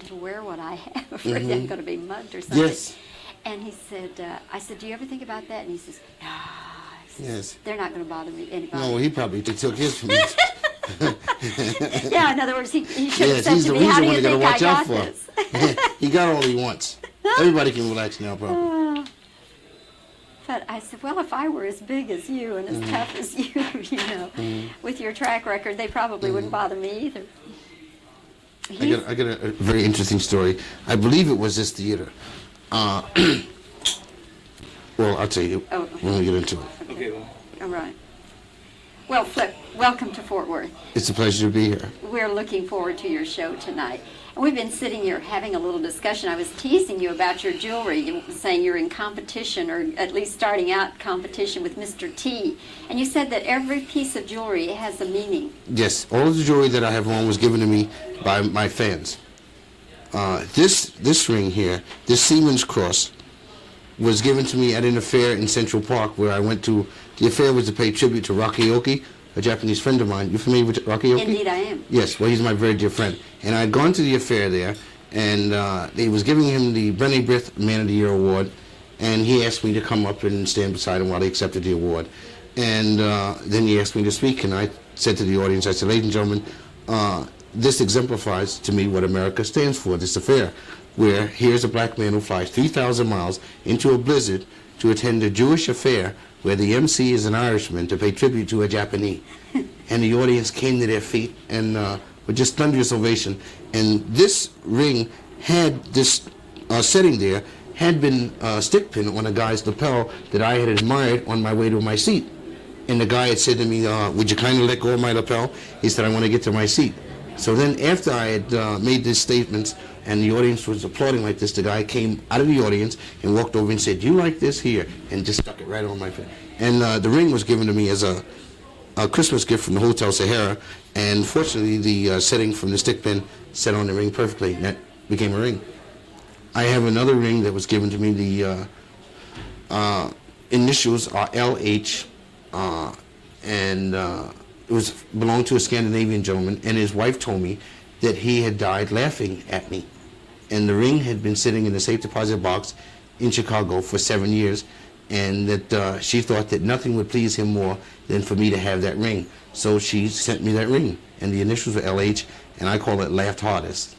to wear what I have. Afraid I'm going to be mugged or something. Yes. And he said, I said, do you ever think about that? And he says, no. Yes. They're not going to bother me. Anybody. No, he probably took his from me. Yeah, in other words, he should have Yes, said to me, how do you think I got this? He got all he wants. Everybody can relax now, probably. But I said, well, if I were as big as you and as tough as you, with your track record, they probably wouldn't bother me either. I got a very interesting story. I believe it was this theater. Well, I'll tell you when we get into it. Okay. All right. Well, Flip, welcome to Fort Worth. It's a pleasure to be here. We're looking forward to your show tonight. And we've been sitting here having a little discussion. I was teasing you about your jewelry. You were saying you're in competition, or at least starting out competition with Mr. T. And you said that every piece of jewelry has a meaning. Yes, all of the jewelry that I have on was given to me by my fans. This ring here, this Siemens cross, was given to me at an affair in Central Park where I went to. The affair was to pay tribute to Rocky Oki, a Japanese friend of mine. You familiar with Rocky Oki? Indeed I am. Yes, well, he's my very dear friend. And I had gone to the affair there, and they was giving him the Brenny Brith Man of the Year award, and he asked me to come up and stand beside him while he accepted the award. And then he asked me to speak, and I said to the audience, I said, ladies and gentlemen, this exemplifies to me what America stands for, this affair, where here's a black man who flies 3,000 miles into a blizzard to attend a Jewish affair where the MC is an Irishman to pay tribute to a Japanese. And the audience came to their feet and with just thunderous ovation. And this ring had this setting there, had been a stick pin on a guy's lapel that I had admired on my way to my seat. And the guy had said to me, would you kindly let go of my lapel? He said, I want to get to my seat. So then after I had made these statements and the audience was applauding like this, the guy came out of the audience and walked over and said, do you like this here? And just stuck it right on my face. And the ring was given to me as a Christmas gift from the Hotel Sahara. And fortunately, the setting from the stick pin set on the ring perfectly, and that became a ring. I have another ring that was given to me. The initials are LH, and it belonged to a Scandinavian gentleman, and his wife told me that he had died laughing at me. And the ring had been sitting in the safe deposit box in Chicago for 7 years, and that she thought that nothing would please him more than for me to have that ring. So she sent me that ring, and the initials were LH, and I call it Laughed Hardest.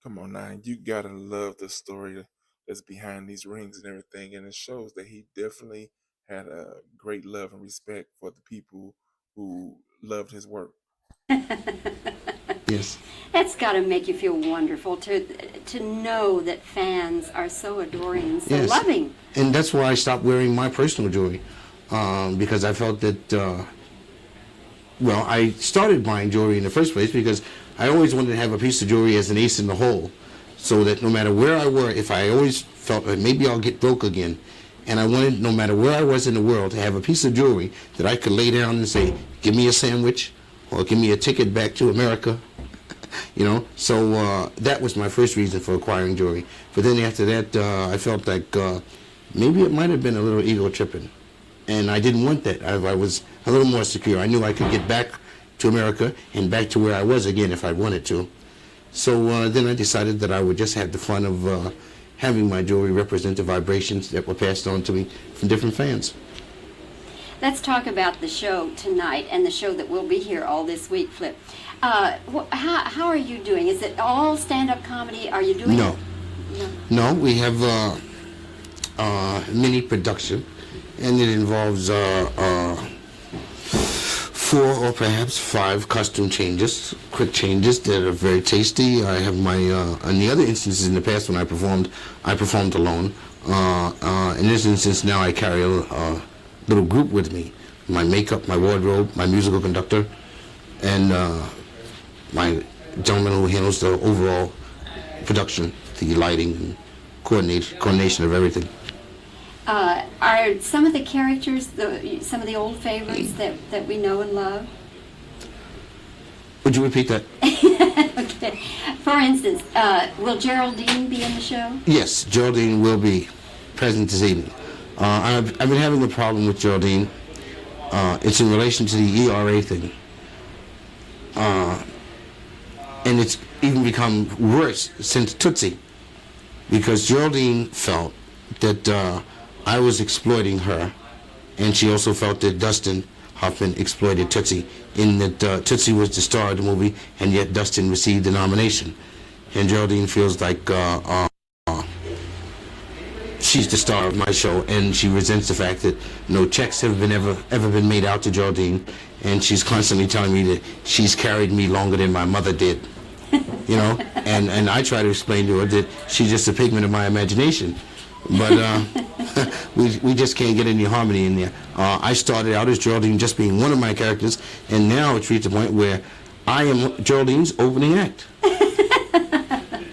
Come on now, you gotta love the story that's behind these rings and everything, and it shows that he definitely had a great love and respect for the people who loved his work. Yes. That's got to make you feel wonderful to know that fans are so adoring and so loving. And that's why I stopped wearing my personal jewelry, because I felt that, well, I started buying jewelry in the first place because I always wanted to have a piece of jewelry as an ace in the hole, so that no matter where I were, if I always felt that maybe I'll get broke again, and I wanted, no matter where I was in the world, to have a piece of jewelry that I could lay down and say, give me a sandwich, or give me a ticket back to America, you know. So that was my first reason for acquiring jewelry. But then after that, I felt like maybe it might have been a little ego tripping, and I didn't want that. I was a little more secure. I knew I could get back to America and back to where I was again if I wanted to. So then I decided that I would just have the fun of having my jewelry represent the vibrations that were passed on to me from different fans. Let's talk about the show tonight and the show that will be here all this week, Flip. How are you doing? Is it all stand-up comedy? Are you doing No. No, we have mini production, and it involves 4 or perhaps 5 costume changes, quick changes that are very tasty. I have my, in the other instances in the past when I performed alone. In this instance now I carry a little group with me. My makeup, my wardrobe, my musical conductor, and my gentleman who handles the overall production, the lighting, and coordination of everything. Are some of the characters some of the old favorites that we know and love? Would you repeat that? Okay. For instance, will Geraldine be in the show? Yes, Geraldine will be present this evening. I've been having a problem with Geraldine. It's in relation to the ERA thing. And even become worse since Tootsie, because Geraldine felt that I was exploiting her, and she also felt that Dustin Hoffman exploited Tootsie, in that Tootsie was the star of the movie, and yet Dustin received the nomination. And Geraldine feels like she's the star of my show, and she resents the fact that no checks have been ever been made out to Geraldine, and she's constantly telling me that she's carried me longer than my mother did. You know, and I try to explain to her that she's just a pigment of my imagination, but we just can't get any harmony in there. I started out as Geraldine just being one of my characters, and now it's reached a point where I am Geraldine's opening act.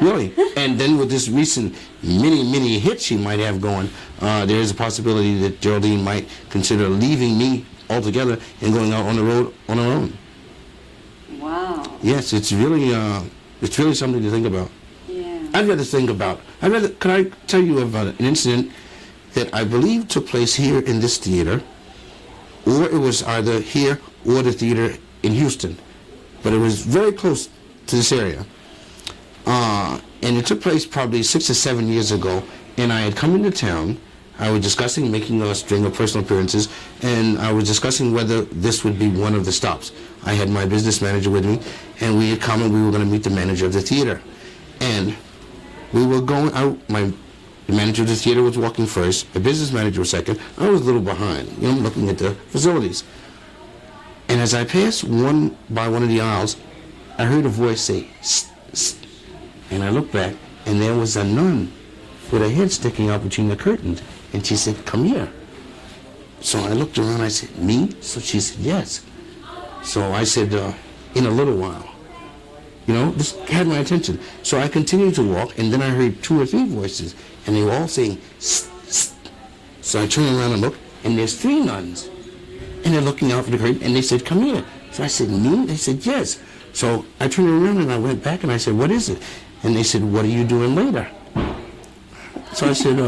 Really. And then with this recent mini hit she might have going, there is a possibility that Geraldine might consider leaving me altogether and going out on the road on her own. Wow. Yes, it's really something to think about. Yeah. Can I tell you about an incident that I believe took place here in this theater, or it was either here or the theater in Houston, but it was very close to this area. And it took place probably 6 or 7 years ago, and I had come into town. I was discussing making a string of personal appearances, and I was discussing whether this would be one of the stops. I had my business manager with me, and we had come and we were going to meet the manager of the theater. And we were going out. The manager of the theater was walking first, the business manager was second. I was a little behind, looking at the facilities. And as I passed one of the aisles, I heard a voice say, "Sst, sst." And I looked back, and there was a nun with her head sticking out between the curtains. And she said, "Come here." So I looked around, I said, "Me?" So she said, "Yes." So I said, "In a little while." This had my attention. So I continued to walk, and then I heard 2 or 3 voices, and they were all saying, "Sst, sst." So I turned around and looked, and there's 3 nuns. And they're looking out for the curtain, and they said, "Come here." So I said, "Me?" They said, "Yes." So I turned around, and I went back, and I said, "What is it?" And they said, "What are you doing later?" So I said,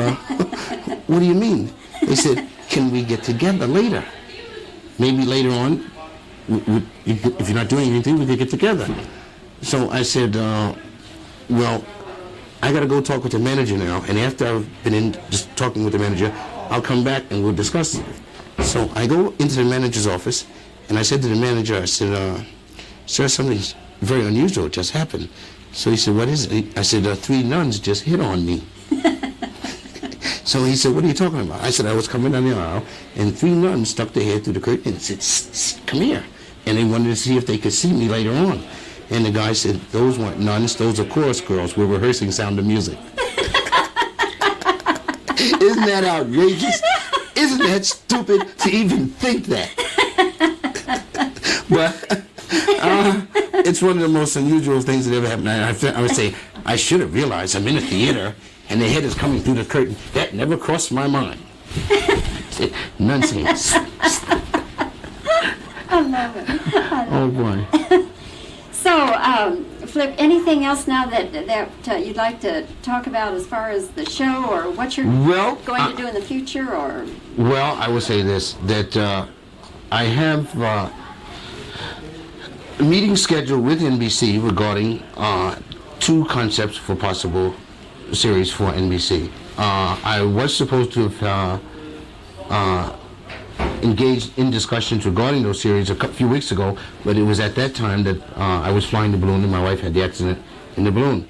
"What do you mean?" They said, "Can we get together later? Maybe later on, if you're not doing anything, we could get together." So I said, "Well, I got to go talk with the manager now, and after I've been in just talking with the manager, I'll come back and we'll discuss it." So I go into the manager's office, and I said to the manager, I said, "Sir, something very unusual just happened." So he said, "What is it?" I said, 3 nuns just hit on me." So he said, "What are you talking about?" I said, "I was coming down the aisle, and 3 nuns stuck their head through the curtain and said, 'Sst, sst, come here.' And they wanted to see if they could see me later on." And the guy said, "Those weren't nuns, those are chorus girls. We're rehearsing Sound of Music." Isn't that outrageous? Isn't that stupid to even think that? But it's one of the most unusual things that ever happened. I would say, I should have realized I'm in a theater and the head is coming through the curtain. That never crossed my mind. None saying, "Sst, sst." I love it. Oh boy. So, Flip, anything else now that you'd like to talk about as far as the show, or what you're going to do in the future, or? Well, I will say this, that I have a meeting scheduled with NBC regarding 2 concepts for possible series for NBC. I was supposed to have engaged in discussions regarding those series a few weeks ago, but it was at that time that I was flying the balloon and my wife had the accident in the balloon.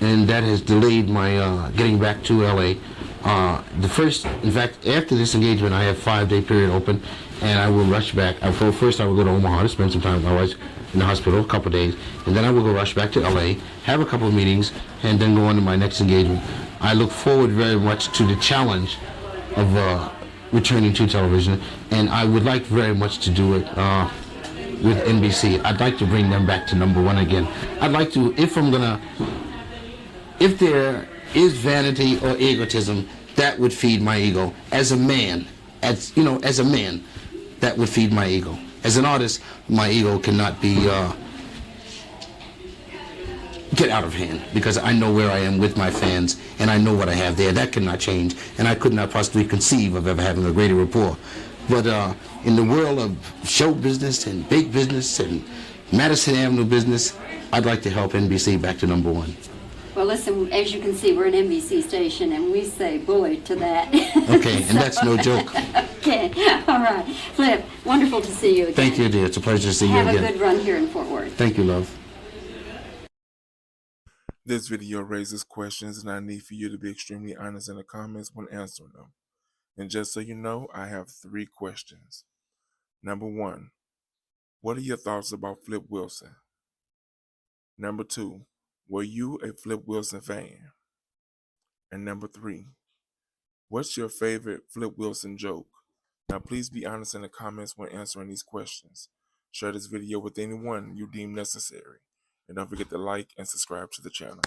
And that has delayed my getting back to LA. In fact, after this engagement, I have a 5-day period open, and I will rush back. First, I will go to Omaha to spend some time with my wife in the hospital, a couple of days, and then I will go rush back to LA, have a couple of meetings, and then go on to my next engagement. I look forward very much to the challenge of returning to television, and I would like very much to do it with NBC. I'd like to bring them back to #1 again. I'd like to, if there is vanity or egotism, that would feed my ego. As a man, that would feed my ego. As an artist, my ego cannot be get out of hand, because I know where I am with my fans, and I know what I have there. That cannot change, and I could not possibly conceive of ever having a greater rapport. But in the world of show business and big business and Madison Avenue business, I'd like to help NBC back to number one. Well, listen, as you can see, we're an NBC station, and we say bully to that. Okay, and that's no joke. Okay, all right. Flip, wonderful to see you again. Thank you, dear. It's a pleasure to see you Have again. a good run here in Fort Worth. Thank you, love. This video raises questions, and I need for you to be extremely honest in the comments when answering them. And just so you know, I have 3 questions. Number 1, what are your thoughts about Flip Wilson? Number 2, were you a Flip Wilson fan? And number 3, what's your favorite Flip Wilson joke? Now please be honest in the comments when answering these questions. Share this video with anyone you deem necessary. And don't forget to like and subscribe to the channel.